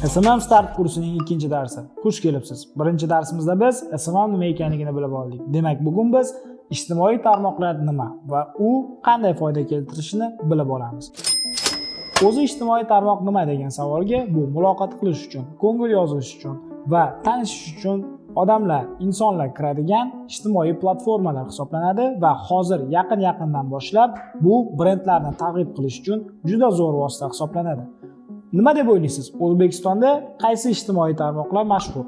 SMM Start kursining ikkinchi darsi. Xush kelibsiz. Birinchi darsimizda biz SMM nima ekanligini bilib oldik. Demak, bugun biz ijtimoiy tarmoqlar nima va u qanday foyda keltirishini bilib olamiz. O'zi ijtimoiy tarmoq nima degan savolga bu muloqot qilish uchun, ko'ngil yozish uchun va tanishish uchun insonlar kiradigan ijtimoiy platformalar hisoblanadi va hozir yaqindan boshlab bu brendlarni targ'ib qilish uchun juda zo'r vosita hisoblanadi. Nima deb o'ylaysiz? O'zbekistonda qaysi ijtimoiy tarmoqlar mashhur?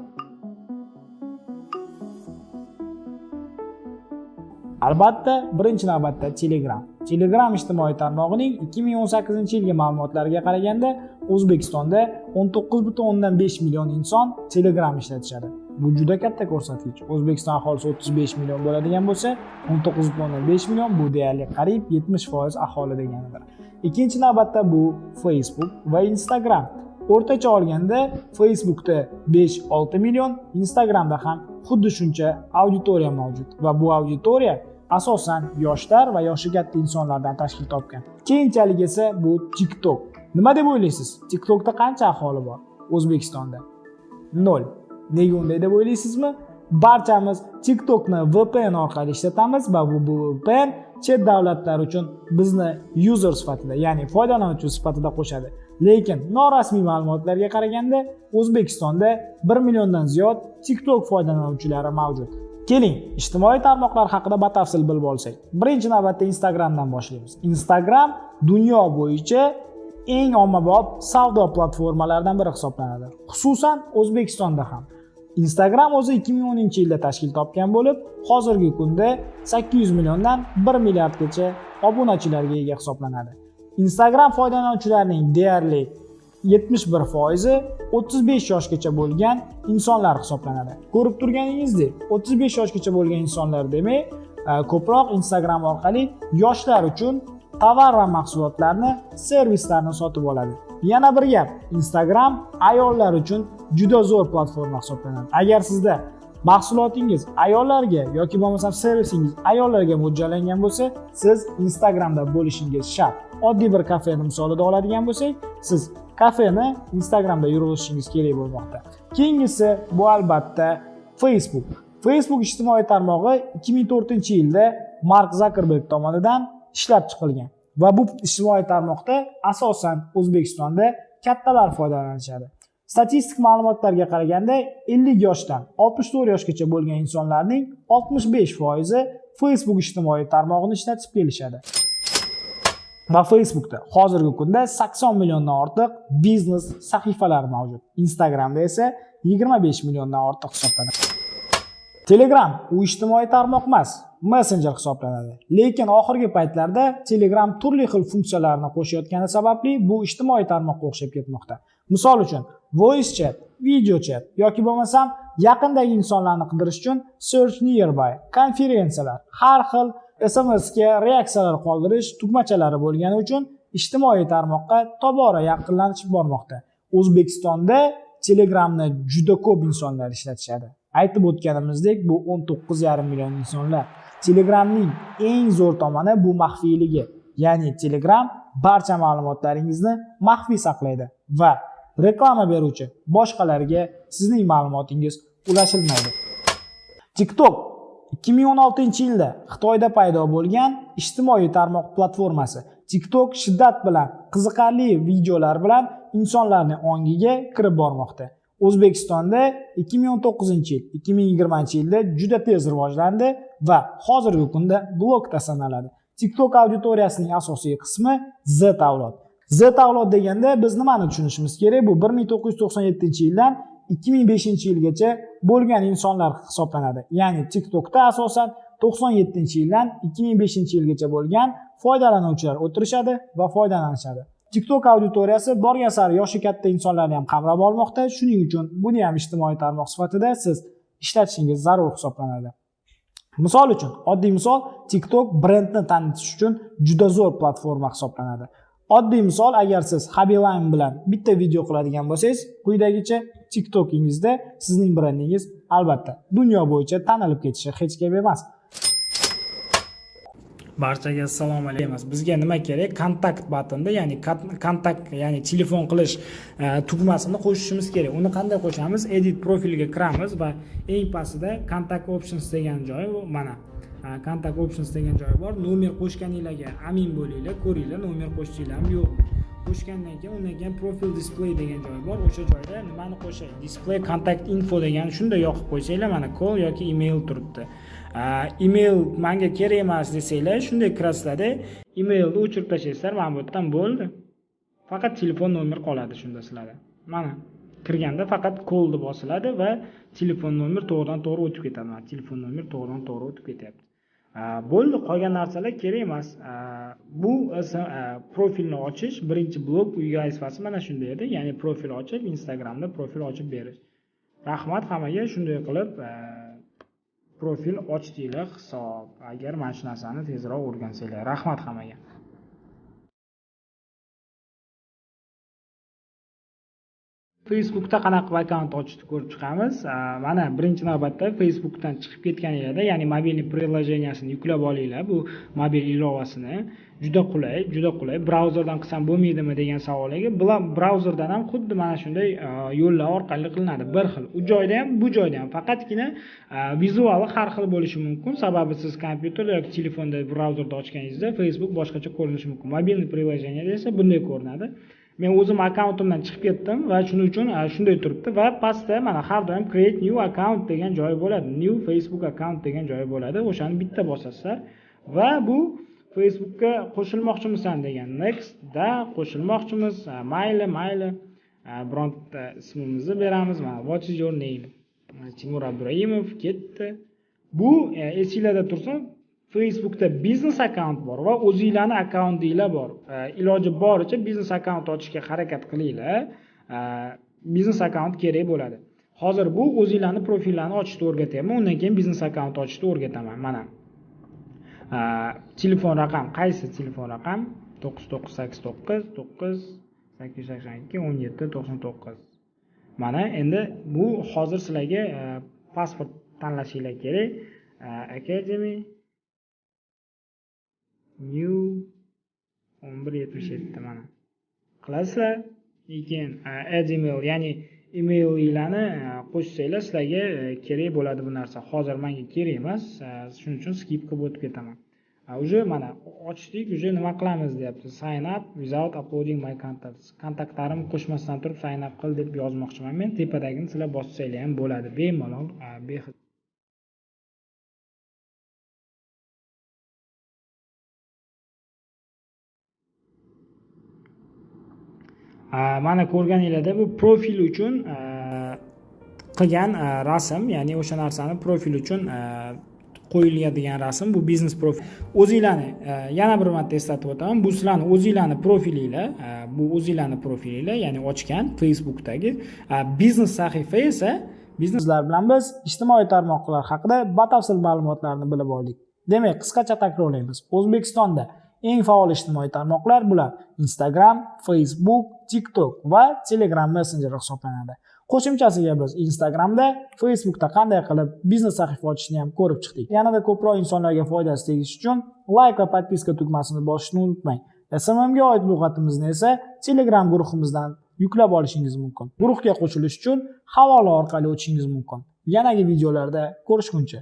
Albatta, birinchi navbatda Telegram. Telegram ijtimoiy tarmog'ining 2018-yilgi ma'lumotlariga qaraganda O'zbekistonda 19,5 million inson Telegram ishlatishadi. Bu juda katta ko'rsatkich. O'zbekiston aholisi 35 million bo'ladigan bo'lsa, 19,5 million bu deyarli qariyb 70% aholi deganidir. Ikkinchi navbatda bu Facebook va Instagram. O'rtacha olganda Facebookda 5-6 million, Instagramda ham xuddi shuncha auditoriya mavjud va bu auditoriya asosan yoshlar va yoshi katta insonlardan tashkil topgan. Keyinchalik esa bu TikTok. Nima deb o'ylaysiz? TikTokda qancha aholi bor? O'zbekistonda 0. Nega unday deb o'ylaysizmi? Barchamiz TikTokni VPN orqali ishlatamiz va bu VPN chet davlatlar uchun bizni user sifatida, ya'ni foydalanuvchi sifatida qo'shadi. Lekin norasmiy ma'lumotlarga qaraganda O'zbekistonda 1 milliondan ziyod TikTok foydalanuvchilari mavjud. Keling, ijtimoiy tarmoqlar haqida batafsil bilib olsak. Birinchi navbatda Instagramdan boshlaymiz. Instagram dunyo bo'yicha eng ommabop savdo platformalaridan biri hisoblanadi. Xususan O'zbekistonda ham. Instagram o'zi 2010-yilda tashkil topgan bo'lib, hozirgi kunda 800 milliondan 1 milliardgacha obunachilarga ega hisoblanadi. Instagram foydalanuvchilarining deyarli 71% 35 yoshgacha bo'lgan insonlar hisoblanadi. Ko'rib turganingizdek, 35 yoshgacha bo'lgan insonlar demak, ko'proq Instagram orqali yoshlar uchun tovar va mahsulotlarni, servislarni sotib oladi. Yana bir gap, Instagram ayollar uchun juda zo'r platforma hisoblanadi. Agar sizda mahsulotingiz ayollarga yoki bo'lmasam servisingiz ayollarga mo'ljallangan bo'lsa, siz Instagramda bo'lishingiz shart. Oddiy bir kafeni misolida oladigan bo'lsak, siz kafeni Instagramda yuritishingiz kerak bo'lmoqda. Keyingisi bu albatta Facebook. Facebook ijtimoiy tarmog'i 2004-yilda Mark Zuckerberg tomonidan ishlab chiqilgan va bu ijtimoiy tarmoqda asosan O'zbekistonda kattalar foydalanishadi. Statistik ma'lumotlarga qaraganda 50 yoshdan 64 yoshgacha bo'lgan insonlarning 65% Facebook ijtimoiy tarmog'ini ishlatib kelishadi. Va Facebookda hozirgi kunda 80 milliondan ortiq biznes sahifalari mavjud. Instagramda esa 25 milliondan ortiq hisoblanadi. Telegram u ijtimoiy tarmoq emas, messenger hisoblanadi. Lekin oxirgi paytlarda Telegram turli xil funksiyalarni qo'shayotgani sababli bu ijtimoiy tarmoqqa o'xshab ketmoqda. Misol uchun, voice chat, video chat yoki bo'lmasam yaqindagi insonlarni qidirish uchun search nearby, konferensiyalar, har xil SMS ga reaksiyalar qoldirish tugmachalari bo'lgani uchun ijtimoiy tarmoqqa tobora yaqinlanib bormoqda. O'zbekistonda Telegramni juda ko'p insonlar ishlatishadi. Aytib o'tganimizdek, bu 19,5 million insonlar. Telegramning eng zo'r tomoni bu maxfiyligi. Ya'ni Telegram barcha ma'lumotlaringizni maxfiy saqlaydi va reklama beruvchi boshqalarga sizning ma'lumotingiz ulashilmaydi. TikTok 2016-yilda Xitoyda paydo bo'lgan ijtimoiy tarmoq platformasi. TikTok shiddat bilan qiziqarli videolar bilan insonlarning ongiga kirib bormoqda. O'zbekistonda 2019-yil, 2020-yilda juda tez rivojlandi va hozirgi kunda blokda sanaladi. TikTok auditoriyasining asosiy qismi Z avlod. Z avlod deganda biz nimani tushunishimiz kerak? Bu 1997-yildan 2005-yilgacha bo'lgan insonlar hisoblanadi. Ya'ni TikTokda asosan 97-yildan 2005-yilgacha bo'lgan foydalanuvchilar o'tirishadi va foydalanishadi. TikTok auditoriyasi borgan sari yoshi katta insonlarni ham qamrab olmoqda. Shuning uchun buni ham ijtimoiy tarmoq sifatida siz ishlatishingiz zarur hisoblanadi. Misol uchun, oddiy misol, TikTok brendni tanitish uchun juda zo'r platforma hisoblanadi. Oddiy misol, agar siz Habiline bilan bitta video qiladigan bo'lsangiz, quyidagicha TikTokingizda sizning brendingiz albatta dunyo bo'yicha tanilib ketishi hech gap emas. Barchaga assalomu alaykum. Bizga nima kerak? Kontakt buttonda, ya'ni kontakt, ya'ni telefon qilish tugmasini qo'shishimiz kerak. Uni qanday qo'shamiz? Edit profilga kiramiz va eng pastida Contact Options degan joy mana. Contact Options degan joy bor. Nomer qo'shganinglarga amin bo'linglar, ko'ringlar, nomer qo'shishinglarmi yo'qmi. Qo'shgandan keyin undan keyin Profile Display degan joy bor. O'sha joyda nimani qo'shay? Display Contact Info degan shunda yoqib qo'ysanglar, mana call yoki email turibdi. Email menga kerak emas desanglar, shunday kirasizlar-da, emailni o'chirib tashlaysizlar, mana bu yerdan bo'ldi. Faqat telefon nomer qoladi shunda sizlarda. Mana kirganda faqat callni bosiladi va telefon nomer to'g'ridan-to'g'ri o'tib ketadi. Mana telefon nomer to'g'ridan-to'g'ri o'tib ketyapti. Bo'ldi, qolgan narsalar kerak emas. Bu profilni ochish, birinchi blok UI vazifasi mana shunday edi, ya'ni profil ochib, Instagramda profil ochib berish. Rahmat hammaga, shunday qilib profil ochdinglar hisob. Agar mana shu narsani tezroq o'rgansanglar, rahmat hammaga. Facebookda qanaqa akkaunt ochishni ko'rib chiqamiz. Mana birinchi navbatda Facebookdan chiqib ketganingizda, ya'ni mobilniy prilojeniyasini yuklab olinglar. Bu mobil ilovasini juda qulay. Brauzerdan qilsam bo'lmaydimi degan savolga, brauzerdan ham xuddi mana shunday yo'llar orqali qilinadi. Bir xil. U joyda ham, bu joyda ham faqatgina vizuali har xil bo'lishi mumkin. Sababi siz kompyuterda yoki telefonda brauzerda ochganingizda Facebook boshqacha ko'rinishi mumkin. Mobilniy prilojeniyada esa bunday ko'rinadi. Men o'zim akkauntimdan chiqib ketdim va shuning uchun shunday turibdi va pastda mana har doim create new account degan joyi bo'ladi. New Facebook account degan joyi bo'ladi. O'shani bitta bosasizlar va bu Facebookka qo'shilmoqchimisan degan next da qo'shilmoqchimiz. Mayli. Bironta ismimizni beramiz. Mana what is your name? Timur Abduraimov ketdi. Bu esingizda tursin, Facebookda biznes akkaunt bor va o'zingizlarning akkauntinglar bor. Iloji boricha biznes akkaunt ochishga harakat qilinglar. Biznes akkaunt kerak bo'ladi. Hozir bu o'zingizlarning profillarini ochishni o'rgatyapman, undan keyin biznes akkaunt ochishni o'rgataman. Mana telefon raqam, qaysi telefon raqam? 9989 9882 1799. Mana endi bu hozir sizlarga pasport tanlashinglar kerak. Academy New 1177 mana qilasizlar. Keyin add email, ya'ni emailinglarni qo'shsanglar sizlarga kerak bo'ladi bu narsa. Hozir menga kerak emas, shuning uchun skip qilib o'tib ketaman. Uje mana ochdik, uje nima qilamiz deyapti. Sign up without uploading my contacts. Kontaktlarimni qo'shmasdan turib sign up qil deb yozmoqchiman. Men tepadagini sizlar bossanglar ham bo'ladi. Bemalol, behid. Mana ko'rganinglarda bu profil uchun qilgan rasm, ya'ni o'sha narsani profil uchun qo'yiladigan rasm, bu biznes profil. O'zingizlarni yana bir marta eslatib o'taman, bu sizlarning o'zingizlarning profilinglar, bu o'zingizlarning profilinglar, ya'ni ochgan Facebookdagi biznes sahifa esa bizneslar bilan biz ijtimoiy tarmoqlar haqida batafsil ma'lumotlarni bilib oldik. Demak, qisqacha takrorlaymiz. O'zbekistonda eng faol ijtimoiy tarmoqlar bular: Instagram, Facebook, TikTok va Telegram messenjeri hisoblanadi. Qo'shimchasiga biz Instagramda, Facebookda qanday qilib biznes sahifa ochishni ham ko'rib chiqdik. Yanada ko'proq insonlarga foydasi tegishi uchun like va podpiska tugmasini bosishni unutmang. SMMga oid lug'atimizni esa Telegram guruhimizdan yuklab olishingiz mumkin. Guruhga qo'shilish uchun havola orqali o'tishingiz mumkin. Yanagi videolarda ko'rishguncha